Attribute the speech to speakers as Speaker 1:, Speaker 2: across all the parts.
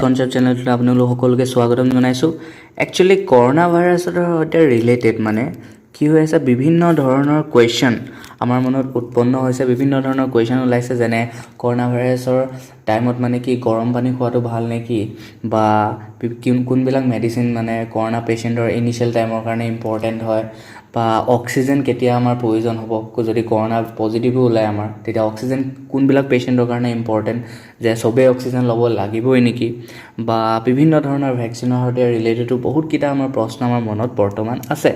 Speaker 1: Concept চেনেলটোত আপোনালোক সকলোকে স্বাগতম জনাইছোঁ। একচুৱেলি কৰোণা ভাইৰাছৰ সৈতে ৰিলেটেড মানে কি হৈ আছে, বিভিন্ন ধৰণৰ কুৱেশ্যন আমাৰ মনত উৎপন্ন হৈছে, বিভিন্ন ধৰণৰ কুৱেশ্যন ওলাইছে, যেনে কৰোণা ভাইৰাছৰ টাইমত মানে কি গৰম পানী খোৱাটো ভাল নেকি, বা কোনবিলাক মেডিচিন মানে কৰোণা পেচেণ্টৰ ইনিচিয়েল টাইমৰ কাৰণে ইম্পৰ্টেণ্ট হয়, বা অক্সিজেন কেতিয়া আমাৰ প্ৰয়োজন হ'ব, যদি কৰোণা পজিটিভো ওলায় আমাৰ, তেতিয়া অক্সিজেন কোনবিলাক পেচেণ্টৰ কাৰণে ইম্পৰ্টেণ্ট, যে চবেই অক্সিজেন ল'ব লাগিবই নেকি, বা বিভিন্ন ধৰণৰ ভেকচিনৰ সৈতে ৰিলেটেডো বহুতকেইটা আমাৰ প্ৰশ্ন আমাৰ মনত বৰ্তমান আছে।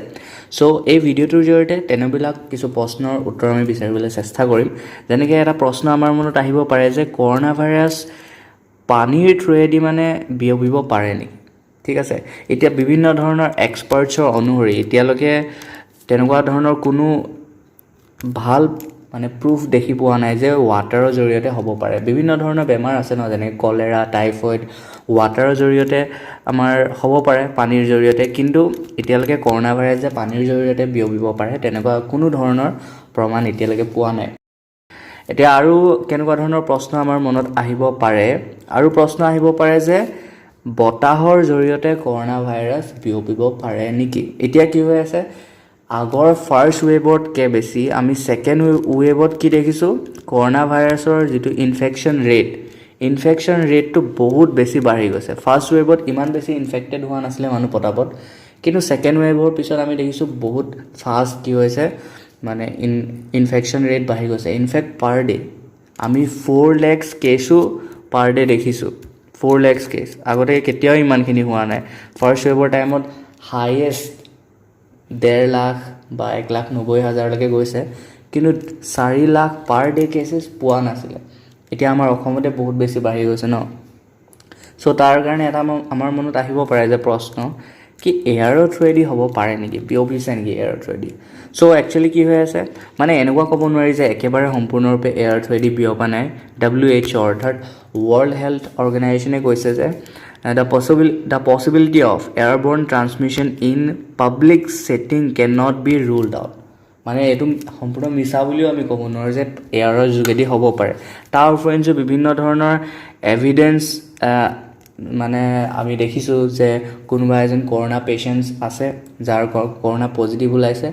Speaker 1: চ' এই ভিডিঅ'টোৰ জৰিয়তে তেনেবিলাক কিছু প্ৰশ্নৰ উত্তৰ আমি বিচাৰিবলৈ চেষ্টা কৰিম। যেনেকৈ এটা প্ৰশ্ন আমাৰ মনত আহিব পাৰে যে কৰোণা ভাইৰাছ পানীৰ থ্ৰুৱেদি মানে বিয়পিব পাৰে নেকি। ঠিক আছে, এতিয়া বিভিন্ন ধৰণৰ এক্সপাৰ্টছৰ অনুসৰি এতিয়ালৈকে তেনেকুৱা ধৰণৰ কোনো ভাল মানে প্ৰুফ দেখি পোৱা নাই যে ৱাটাৰৰ জৰিয়তে হ'ব পাৰে। বিভিন্ন ধৰণৰ বেমাৰ আছে ন, যেনে কলেৰা, টাইফইড, ৱাটাৰৰ জৰিয়তে আমাৰ হ'ব পাৰে, পানীৰ জৰিয়তে, কিন্তু এতিয়ালৈকে কৰোণা ভাইৰাছ যে পানীৰ জৰিয়তে বিয়পিব পাৰে তেনেকুৱা কোনো ধৰণৰ প্ৰমাণ এতিয়ালৈকে পোৱা নাই। এতিয়া আৰু কেনেকুৱা ধৰণৰ প্ৰশ্ন আমাৰ মনত আহিব পাৰে, আৰু প্ৰশ্ন আহিব পাৰে যে বতাহৰ জৰিয়তে কৰোণা ভাইৰাছ বিয়পিব পাৰে নেকি। এতিয়া কি হৈ আছে, আগৰ ফাৰ্ষ্ট ৱেভতকৈ বেছি আমি ছেকেণ্ড ৱেভত কি দেখিছোঁ, কৰোণা ভাইৰাছৰ যিটো ইনফেকশ্যন ৰেটটো বহুত বেছি বাঢ়ি গৈছে। ফাৰ্ষ্ট ৱেভত ইমান বেছি ইনফেক্টেড হোৱা নাছিলে মানুহ পটাপট, কিন্তু ছেকেণ্ড ৱেভৰ পিছত আমি দেখিছোঁ বহুত ফাষ্ট কি হৈছে, মানে ইনফেকশ্যন ৰেট বাঢ়ি গৈছে। ইনফেক্ট পাৰ ডে আমি 4 lakhs কেছো পাৰ ডে দেখিছোঁ। 4 lakhs কেছ আগতে কেতিয়াও ইমানখিনি হোৱা নাই। ফাৰ্ষ্ট ৱেভৰ টাইমত হাইয়েষ্ট 1.5 লাখ বা 1,90,000লৈকে গৈছে, কিন্তু 4 লাখ পাৰ ডে কেছেছ পোৱা নাছিলে। এতিয়া আমাৰ অসমতে বহুত বেছি বাঢ়ি গৈছে ন। চ' তাৰ কাৰণে এটা আমাৰ মনত আহিব পাৰে যে প্ৰশ্ন কি এয়াৰৰ থ্ৰুৱেদি হ'ব পাৰে নেকি, বিয়পিছে নেকি এয়াৰৰ থ্ৰুৱেদি। চ' একচুৱেলি কি হৈ আছে, মানে এনেকুৱা ক'ব নোৱাৰি যে একেবাৰে সম্পূৰ্ণৰূপে এয়াৰ থ্ৰুৱেদি বিয়পা নাই। WHO অৰ্থাৎ ৱৰ্ল্ড হেল্থ অৰ্গেনাইজেশ্যনে কৈছে যে the possibility of airborne transmission in public setting cannot be ruled out। মানে এইটো সম্পূৰ্ণ মিছা বুলিও আমি ক'ব নোৱাৰোঁ যে এয়াৰৰ যোগেদি হ'ব পাৰে। তাৰ উপৰিঞ্চি বিভিন্ন ধৰণৰ এভিডেঞ্চ মানে আমি দেখিছোঁ যে কোনোবা এজন কৰোণা পেচেণ্টছ আছে যাৰ কৰোণা পজিটিভ ওলাইছে,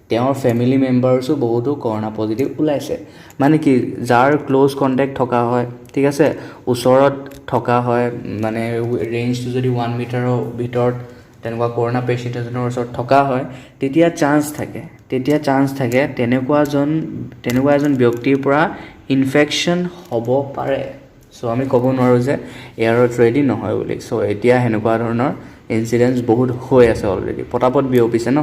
Speaker 1: তেওঁৰ ফেমিলি মেম্বাৰ্ছো বহুতো কৰোণা পজিটিভ ওলাইছে। মানে কি যাৰ ক্ল'জ কণ্টেক্ট থকা হয়, ঠিক আছে, ওচৰত থকা হয়, মানে ৰেঞ্জটো যদি 1 মিটাৰৰ ভিতৰত তেনেকুৱা কৰোণা পেচেণ্ট এজনৰ ওচৰত থকা হয়, তেতিয়া চান্স থাকে তেনেকুৱা এজন ব্যক্তিৰ পৰা ইনফেকশ্যন হ'ব পাৰে। চ' আমি ক'ব নোৱাৰোঁ যে এয়াৰৰ থ্ৰুৱেদি নহয় বুলি। চ' এতিয়া সেনেকুৱা ধৰণৰ ইনচিডেণ্টছ বহুত হৈ আছে, অলৰেডি পটাপট বিয়পিছে ন।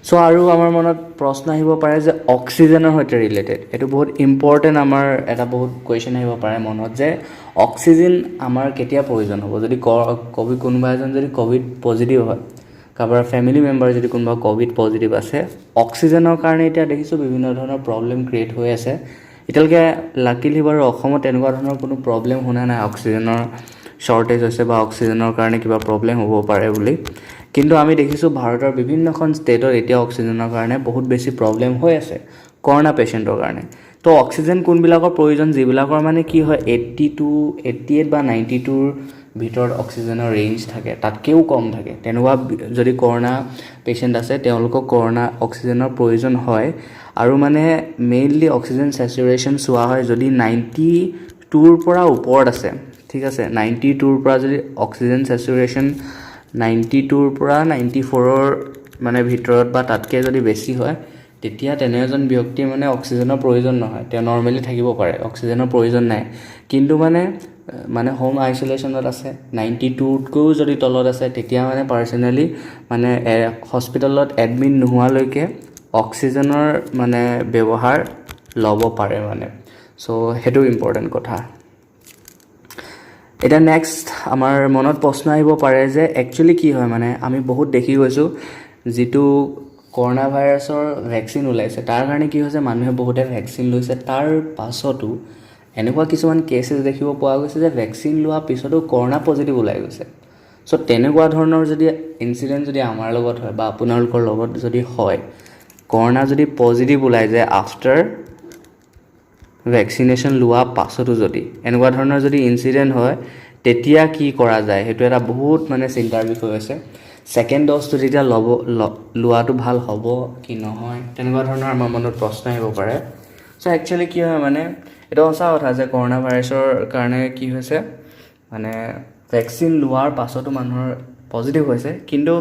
Speaker 1: চ' আৰু আমাৰ মনত প্ৰশ্ন আহিব পাৰে যে অক্সিজেনৰ সৈতে ৰিলেটেড, এইটো বহুত ইম্পৰ্টেণ্ট, আমাৰ এটা বহুত কুৱেশ্যন আহিব পাৰে মনত যে অক্সিজেন আমাৰ কেতিয়া প্ৰয়োজন হ'ব। যদি কোনোবা এজন যদি ক'ভিড পজিটিভ হয়, কাৰোবাৰ ফেমিলি মেম্বাৰ যদি কোনোবা ক'ভিড পজিটিভ আছে, অক্সিজেনৰ কাৰণে এতিয়া দেখিছোঁ বিভিন্ন ধৰণৰ প্ৰব্লেম ক্ৰিয়েট হৈ আছে। এতিয়ালৈকে লাকিলি বাৰু অসমত তেনেকুৱা ধৰণৰ কোনো প্ৰব্লেম শুনা নাই অক্সিজেনৰ শ্বৰ্টেজ হৈছে বা অক্সিজেনৰ কাৰণে কিবা প্ৰব্লেম হ'ব পাৰে বুলি, কিন্তু আমি দেখিছোঁ ভাৰতৰ বিভিন্নখন ষ্টেটত এতিয়া অক্সিজেনৰ কাৰণে বহুত বেছি প্ৰব্লেম হৈ আছে কৰোণা পেচেণ্টৰ কাৰণে। তো অক্সিজেন কোনবিলাকৰ প্ৰয়োজন, যিবিলাকৰ মানে কি হয় 88 বা 92ৰ ভিতৰত অক্সিজেনৰ ৰেঞ্জ থাকে, তাতকৈও কম থাকে, তেনেকুৱা যদি কৰোণা পেচেণ্ট আছে তেওঁলোকক অক্সিজেনৰ প্ৰয়োজন হয়। আৰু মানে মেইনলি অক্সিজেন চেচুৰেশ্যন চোৱা হয় যদি 92ৰ পৰা ওপৰত আছে, ঠিক আছে, 92ৰ পৰা যদি অক্সিজেন চেচুৰেশ্যন 92ৰ পৰা 94ৰ মানে ভিতৰত বা তাতকৈ যদি বেছি হয়, তেতিয়া তেনে এজন ব্যক্তিৰ মানে অক্সিজেনৰ প্ৰয়োজন নহয়, তেওঁ নৰ্মেলি থাকিব পাৰে, অক্সিজেনৰ প্ৰয়োজন নাই। কিন্তু মানে হোম আইচলেশ্যনত আছে, 92তকৈও যদি তলত আছে, তেতিয়া মানে পাৰ্চনেলি মানে হস্পিটেলত এডমিট নোহোৱালৈকে অক্সিজেনৰ মানে ব্যৱহাৰ ল'ব পাৰে মানে। চ' সেইটো ইম্পৰ্টেণ্ট কথা। এতিয়া নেক্সট আমাৰ মনত প্ৰশ্ন আহিব পাৰে যে একচুৱেলি কি হয়, মানে আমি বহুত দেখি গৈছোঁ যিটো কৰোণা ভাইৰাছৰ ভেকচিন ওলাইছে তাৰ কাৰণে কি হৈছে, মানুহে বহুতে ভেকচিন লৈছে, তাৰ পাছতো এনেকুৱা কিছুমান কেছেছ দেখিব পোৱা গৈছে যে ভেকচিন লোৱাৰ পিছতো কৰোণা পজিটিভ ওলাই গৈছে। চ' তেনেকুৱা ধৰণৰ যদি ইনচিডেণ্ট যদি আমাৰ লগত হয় বা আপোনালোকৰ লগত যদি হয়, কৰোণা যদি পজিটিভ ওলাই যায় আফটাৰ ভেকচিনেশ্যন লোৱা পাছতো যদি এনেকুৱা ধৰণৰ যদি ইনচিডেণ্ট হয়, তেতিয়া কি কৰা যায় সেইটো এটা বহুত মানে চিন্তাৰ বিষয় হৈছে ছেকেণ্ড ড'জটো যেতিয়া লোৱাটো ভাল হ'ব কি নহয় তেনেকুৱা ধৰণৰ আমাৰ মনত প্ৰশ্ন আহিব পাৰে চ' একচুৱেলি কি হয় মানে এইটো সঁচা কথা যে কৰোণা ভাইৰাছৰ কাৰণে কি হৈছে মানে ভেকচিন লোৱাৰ পাছতো মানুহৰ পজিটিভ হৈছে কিন্তু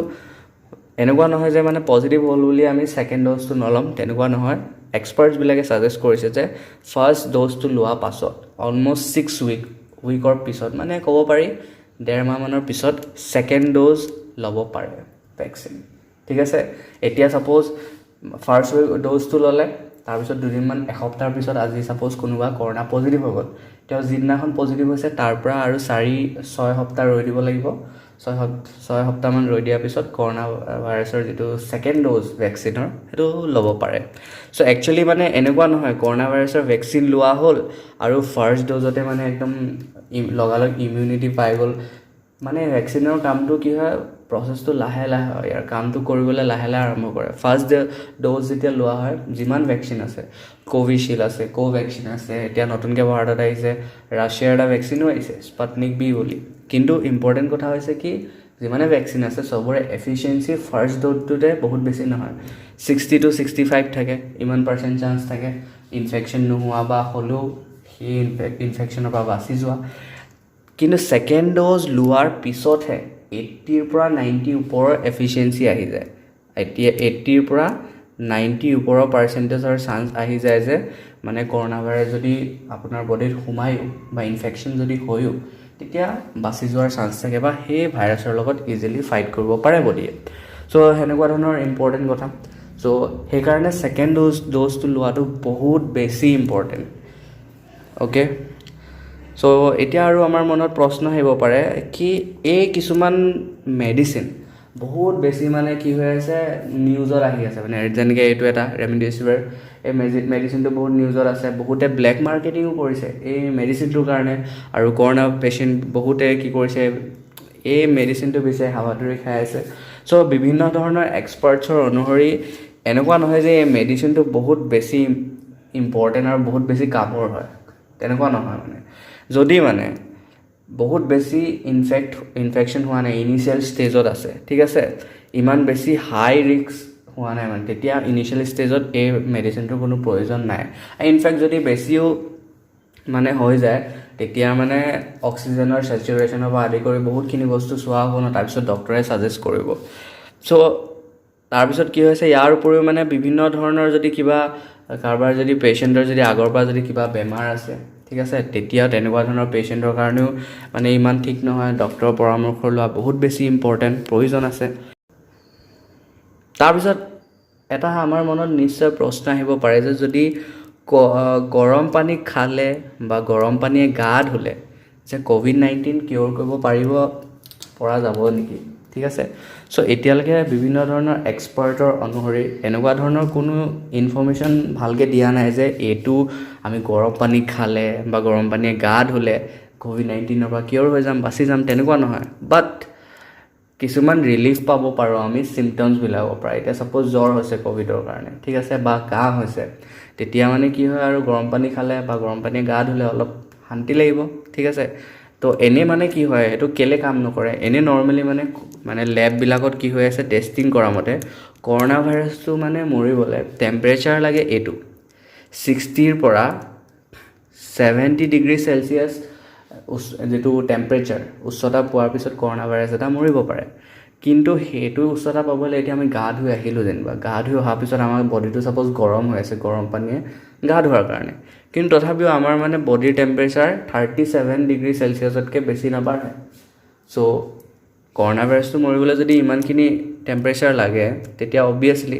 Speaker 1: এনেকুৱা নহয় যে মানে পজিটিভ হ'ল বুলি আমি ছেকেণ্ড ড'জটো নল'ম তেনেকুৱা নহয় এক্সপাৰ্টছবিলাকে ছাজেষ্ট কৰিছে যে ফাৰ্ষ্ট ড'জটো লোৱা পাছত অলম'ষ্ট 6 উইকৰ পিছত মানে ক'ব পাৰি 1.5 মাহমানৰ পিছত ছেকেণ্ড ড'জ ল'ব পাৰে ভেকচিন ঠিক আছে এতিয়া ছাপ'জ ফাৰ্ষ্ট ড'জটো ল'লে তাৰপিছত দুদিনমান এসপ্তাহৰ পিছত আজি ছাপ'জ কোনোবা কৰোণা পজিটিভ হৈ গ'ল তেওঁ যিদিনাখন পজিটিভ হৈছে তাৰ পৰা আৰু 4-6 সপ্তাহ ৰৈ দিব লাগিব 6 সপ্তাহমান ৰৈ দিয়াৰ পিছত কৰোণা ভাইৰাছৰ যিটো ছেকেণ্ড ড'জ ভেকচিনৰ সেইটো ল'ব পাৰে চ' একচুৱেলি মানে এনেকুৱা নহয় কৰোণা ভাইৰাছৰ ভেকচিন লোৱা হ'ল আৰু ফাৰ্ষ্ট ড'জতে মানে একদম লগালগ ইমিউনিটি পাই গ'ল মানে ভেকচিনৰ কামটো কি হয় প্ৰচেছটো লাহে লাহে হয় ইয়াৰ কামটো কৰিবলৈ লাহে লাহে আৰম্ভ কৰে ফাৰ্ষ্ট ড'জ যেতিয়া লোৱা হয় যিমান ভেকচিন আছে কোভিশ্বিল্ড আছে কোভেক্সিন আছে এতিয়া নতুনকৈ ভাৰতত আহিছে ৰাছিয়াৰ এটা ভেকচিনো আহিছে স্পুটনিক বি বুলি কিন্তু ইম্পৰ্টেণ্ট কথা হৈছে কি যিমানে ভেকচিন আছে চবৰে এফিচিয়েঞ্চি ফাৰ্ষ্ট ড'জটোতে বহুত বেছি নহয় 60 to 65 থাকে ইমান % চান্স থাকে ইনফেকশ্যন নোহোৱা বা হ'লেও সেই ইনফেকশ্যনৰ পৰা বাচি যোৱা কিন্তু ছেকেণ্ড ড'জ লোৱাৰ পিছতহে 80 পৰা 90 ওপৰৰ এফিচিয়েঞ্চি আহি যায় এতিয়া 80 পৰা 90 ওপৰৰ পাৰ্চেণ্টেজৰ চান্স আহি যায় যে মানে কৰোণা ভাইৰাছ যদি আপোনাৰ বডিত সোমায়ো বা ইনফেকশ্যন যদি হয়ো তেতিয়া বাচি যোৱাৰ চান্স থাকে বা সেই ভাইৰাছৰ লগত ইজিলি ফাইট কৰিব পাৰে বডিয়ে চ' সেনেকুৱা ধৰণৰ ইম্পৰ্টেণ্ট কথা চ' সেইকাৰণে ছেকেণ্ড ড'জটো লোৱাটো বহুত বেছি ইম্পৰ্টেণ্ট অ'কে চ' এতিয়া আৰু আমাৰ মনত প্ৰশ্ন আহিব পাৰে কি এই কিছুমান মেডিচিন বহুত বেছি মানে কি হৈ আছে নিউজত আহি আছে মানে যেনেকৈ এইটো এটা ৰেমডিচিভিৰ এই মেডিচিনটো বহুত নিউজত আছে বহুতে ব্লেক মাৰ্কেটিঙো কৰিছে এই মেডিচিনটোৰ কাৰণে আৰু কৰোণা পেচেণ্ট বহুতে কি কৰিছে এই মেডিচিনটো বিচাৰি হাবাথুৰি খাই আছে চ' বিভিন্ন ধৰণৰ এক্সপাৰ্টছৰ অনুসৰি এনেকুৱা নহয় যে এই মেডিচিনটো বহুত বেছি ইম্পৰ্টেণ্ট আৰু বহুত বেছি কামৰ হয় তেনেকুৱা নহয় মানে যদি মানে বহুত বেছি ইনফেকশ্যন হোৱা নাই ইনিচিয়েল ষ্টেজত আছে ঠিক আছে ইমান বেছি হাই ৰিস্ক হোৱা নাই মানে তেতিয়া ইনিচিয়েল ষ্টেজত এই মেডিচিনটোৰ কোনো প্ৰয়োজন নাই ইনফেক্ট যদি বেছিও মানে হৈ যায় তেতিয়া মানে অক্সিজেনৰ চেচুৰেশ্যনৰ পৰা আদি কৰি বহুতখিনি বস্তু চোৱা হ'ব ন তাৰপিছত ডক্টৰে ছাজেষ্ট কৰিব চ' তাৰপিছত কি হৈছে ইয়াৰ উপৰিও মানে বিভিন্ন ধৰণৰ যদি কিবা কাৰোবাৰ যদি পেচেণ্টৰ যদি আগৰ পৰা যদি কিবা বেমাৰ আছে ঠিক আছে তেতিয়া তেনেকুৱা ধৰণৰ পেচেণ্টৰ কাৰণেও মানে ইমান ঠিক নহয় ডক্টৰৰ পৰামৰ্শ লোৱা বহুত বেছি ইম্পৰ্টেণ্ট প্ৰয়োজন আছে তাৰপিছত এটা আমাৰ মনত নিশ্চয় প্ৰশ্ন আহিব পাৰে যে যদি গৰম পানী খালে বা গৰম পানীয়ে গা ধুলে যে COVID-19 কিয়ৰ কৰিব পৰা যাব নেকি ঠিক আছে চ' এতিয়ালৈকে বিভিন্ন ধৰণৰ এক্সপাৰ্টৰ অনুসৰি এনেকুৱা ধৰণৰ কোনো ইনফৰ্মেশ্যন ভালকৈ দিয়া নাই যে এইটো আমি গৰম পানী খালে বা গৰম পানীয়ে গা ধুলে COVID-19ৰ পৰা কিয়ৰ হৈ যাম বাচি যাম তেনেকুৱা নহয় বাট কিছুমান ৰিলিফ পাব পাৰোঁ আমি চিমটমছবিলাকৰ পৰা এতিয়া ছাপ'জ জ্বৰ হৈছে ক'ভিডৰ কাৰণে ঠিক আছে বা কাহ হৈছে তেতিয়া মানে কি হয় আৰু গৰম পানী খালে বা গৰম পানীয়ে গা ধুলে অলপ শান্তি লাগিব ঠিক আছে তো এনেই মানে কি হয় সেইটো কেলৈ কাম নকৰে এনেই নৰ্মেলি মানে লেববিলাকত কি হৈ আছে টেষ্টিং কৰা মতে কৰোণা ভাইৰাছটো মানে মৰিবলৈ টেম্পাৰেচাৰ লাগে এইটো 60ৰ পৰা 70 ডিগ্ৰী চেলচিয়াছ যিটো টেম্পাৰেচাৰ উচ্চতা পোৱাৰ পিছত কৰোণা ভাইৰাছ এটা মৰিব পাৰে কিন্তু সেইটো উচ্চতা পাবলৈ এতিয়া আমি গা ধুই আহিলোঁ যেনিবা গা ধুই অহাৰ পিছত আমাৰ বডিটো ছাপ'জ গৰম হৈ আছে গৰম পানীয়ে গা ধোৱাৰ কাৰণে কিন্তু তথাপিও আমাৰ মানে বডিৰ টেম্পাৰেচাৰ 37 ডিগ্ৰী চেলচিয়াছতকৈ বেছি নাবাঢ়ে চ' কৰোণা ভাইৰাছটো মৰিবলৈ যদি ইমানখিনি টেম্পাৰেচাৰ লাগে তেতিয়া অবভিয়াছলি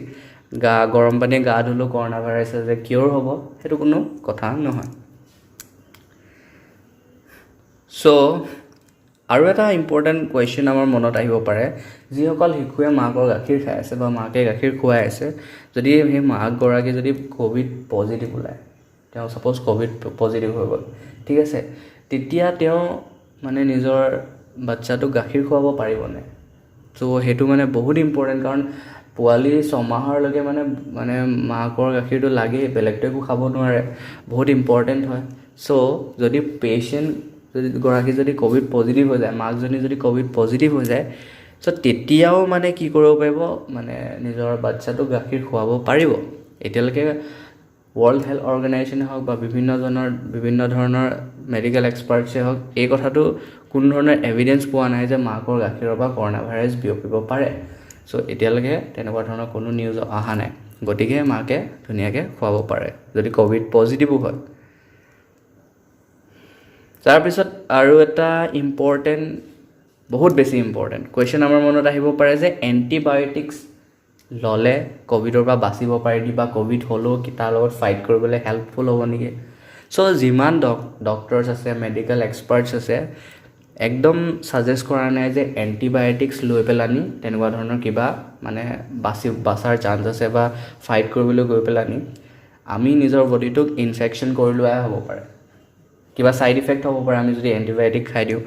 Speaker 1: গৰম পানীয়ে গা ধুলেও কৰোণা ভাইৰাছে যে কিয়ৰ হ'ব সেইটো কোনো কথা নহয় চ' আৰু এটা ইম্পৰ্টেণ্ট কুৱেশ্যন আমাৰ মনত আহিব পাৰে যিসকল শিশুৱে মাকৰ গাখীৰ খাই আছে বা মাকে গাখীৰ খুৱাই আছে যদি সেই মাকগৰাকী যদি ক'ভিড পজিটিভ ওলায় তেওঁ ছাপ'জ ক'ভিড পজিটিভ হৈ গ'ল ঠিক আছে তেতিয়া তেওঁ মানে নিজৰ বাচ্চাটোক গাখীৰ খুৱাব পাৰিবনে চ' সেইটো মানে বহুত ইম্পৰ্টেণ্ট কাৰণ পোৱালি 6 মাহৰলৈকে মানে মাকৰ গাখীৰটো লাগেই বেলেগটো একো খাব নোৱাৰে বহুত ইম্পৰ্টেণ্ট হয় চ' যদি পেচেণ্ট গৰাকী যদি ক'ভিড পজিটিভ হৈ যায়, মাকজনী যদি ক'ভিড পজিটিভ হৈ যায়, চ' তেতিয়াও মানে কি কৰিব পাৰিব, মানে নিজৰ বাচ্ছাটোক গাখীৰ খুৱাব পাৰিব। এতিয়ালৈকে ৱৰ্ল্ড হেল্থ অৰ্গেনাইজেশ্যনে হওক বা বিভিন্ন ধৰণৰ মেডিকেল এক্সপাৰ্টছে হওক, এই কথাটো কোনো ধৰণৰ এভিডেঞ্চ পোৱা নাই যে মাকৰ গাখীৰৰ পৰা কৰোণা ভাইৰাছ বিয়পিব পাৰে। চ' এতিয়ালৈকে তেনেকুৱা ধৰণৰ কোনো নিউজ অহা নাই। গতিকে মাকে ধুনীয়াকৈ খুৱাব পাৰে যদি ক'ভিড পজিটিভো হয়। তাৰপিছত আৰু এটা ইম্পৰ্টেণ্ট, বহুত বেছি ইম্পৰ্টেণ্ট কুৱেশ্যন আমাৰ মনত আহিব পাৰে যে এণ্টিবায়'টিক্স ল'লে ক'ভিডৰ পৰা বাচিব পাৰি নেকি, বা ক'ভিড হ'লেও তাৰ লগত ফাইট কৰিবলৈ হেল্পফুল হ'ব নেকি। চ' যিমান ডক্টৰছ আছে, মেডিকেল এক্সপাৰ্টছ আছে, একদম ছাজেষ্ট কৰা নাই যে এণ্টিবায়'টিক্স লৈ পেলানি তেনেকুৱা ধৰণৰ কিবা মানে বাচাৰ চান্স আছে বা ফাইট কৰিবলৈ গৈ পেলানি আমি নিজৰ বডিটোক ইনফেকশ্যন কৰি লোৱাই হ'ব পাৰে, কিবা ছাইড ইফেক্ট হ'ব পাৰে আমি যদি এণ্টিবায়'টিক খাই দিওঁ।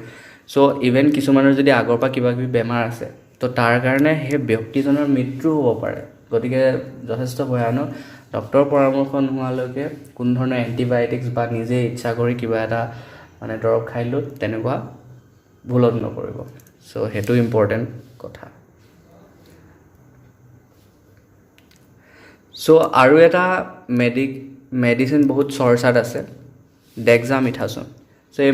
Speaker 1: চ' ইভেন কিছুমানৰ যদি আগৰ পৰা কিবা কিবি বেমাৰ আছে, তো তাৰ কাৰণে সেই ব্যক্তিজনৰ মৃত্যু হ'ব পাৰে। গতিকে যথেষ্ট ভয়ানক। ডক্তৰৰ পৰামৰ্শ নোহোৱালৈকে কোনো ধৰণৰ এণ্টিবায়'টিক্স বা নিজে ইচ্ছা কৰি কিবা এটা মানে দৰৱ খাই লৈ তেনেকুৱা ভুলত নকৰিব। চ' সেইটো ইম্পৰ্টেণ্ট কথা। চ' আৰু এটা মেডিচিন বহুত চৰ্চাত আছে, ডেক্সামিথাছ'ন। চ' এই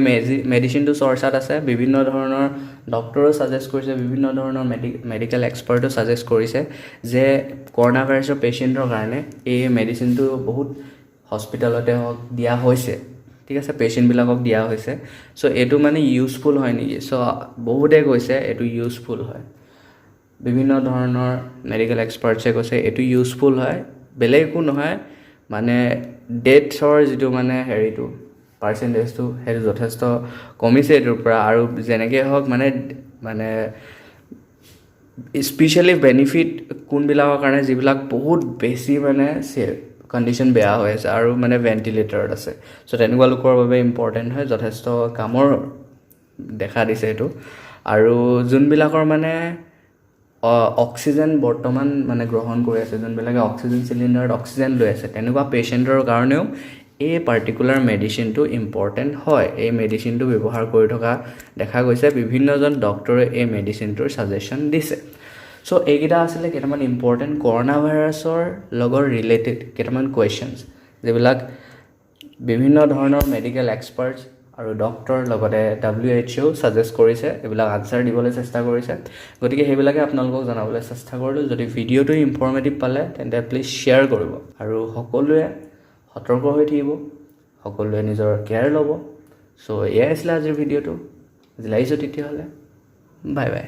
Speaker 1: মেডিচিনটো চৰ্চাত আছে, বিভিন্ন ধৰণৰ ডক্টৰেও ছাজেষ্ট কৰিছে, বিভিন্ন ধৰণৰ মেডিকেল এক্সপাৰ্টেও ছাজেষ্ট কৰিছে যে কৰোণা ভাইৰাছৰ পেচেণ্টৰ কাৰণে এই মেডিচিনটো বহুত হস্পিটেলতে হওক দিয়া হৈছে, ঠিক আছে, পেচেণ্টবিলাকক দিয়া হৈছে। চ' এইটো মানে ইউজফুল হয় নেকি? চ' বহুতে কৈছে এইটো ইউজফুল হয়, বিভিন্ন ধৰণৰ মেডিকেল এক্সপাৰ্টছে কৈছে এইটো ইউজফুল হয়, বেলেগ একো নহয়, মানে ডেথছৰ যিটো মানে হেৰিটো পাৰ্চেণ্টেজটো সেইটো যথেষ্ট কমিছে এইটোৰ পৰা। আৰু যেনেকৈ হওক মানে স্পেচিয়েলি বেনিফিট কোনবিলাকৰ কাৰণে, যিবিলাক বহুত বেছি মানে কণ্ডিশ্যন বেয়া হৈ আছে আৰু মানে ভেণ্টিলেটৰত আছে। চ' তেনেকুৱা লোকৰ বাবে ইম্পৰ্টেণ্ট হয়, যথেষ্ট কামৰ দেখা দিছে এইটো। আৰু যোনবিলাকৰ মানে অক্সিজেন বৰ্তমান মানে গ্ৰহণ কৰি আছে, যোনবিলাকে অক্সিজেন চিলিণ্ডাৰত অক্সিজেন লৈ আছে, তেনেকুৱা পেচেণ্টৰ কাৰণেও এই পাৰ্টিকুলাৰ মেডিচিনটো ইম্পৰ্টেণ্ট হয়। এই মেডিচিনটো ব্যৱহাৰ কৰি থকা দেখা গৈছে, বিভিন্নজন ডক্টৰে এই মেডিচিনটোৰ ছাজেশ্যন দিছে। চ' এইকেইটা আছিলে কেইটামান ইম্পৰ্টেণ্ট কৰোণা ভাইৰাছৰ লগত ৰিলেটেড কেইটামান কুৱেশ্যনছ, যিবিলাক বিভিন্ন ধৰণৰ মেডিকেল এক্সপাৰ্টছ আৰু ডক্টৰ লগতে WHO ছাজেষ্ট কৰিছে, এইবিলাক আনচাৰ দিবলৈ চেষ্টা কৰিছে। গতিকে সেইবিলাকে আপোনালোকক জনাবলৈ চেষ্টা কৰিলোঁ। যদি ভিডিঅ'টো ইনফৰ্মেটিভ পালে তেন্তে প্লিজ শ্বেয়াৰ কৰিব, আৰু সকলোৱে সতৰ্ক হৈ থাকিব, সকলোৱে নিজৰ কেয়াৰ ল'ব। চ' এয়াই আছিলে আজিৰ ভিডিঅ'টো। আজি লাগিছোঁ তেতিয়াহ'লে, বাই বাই।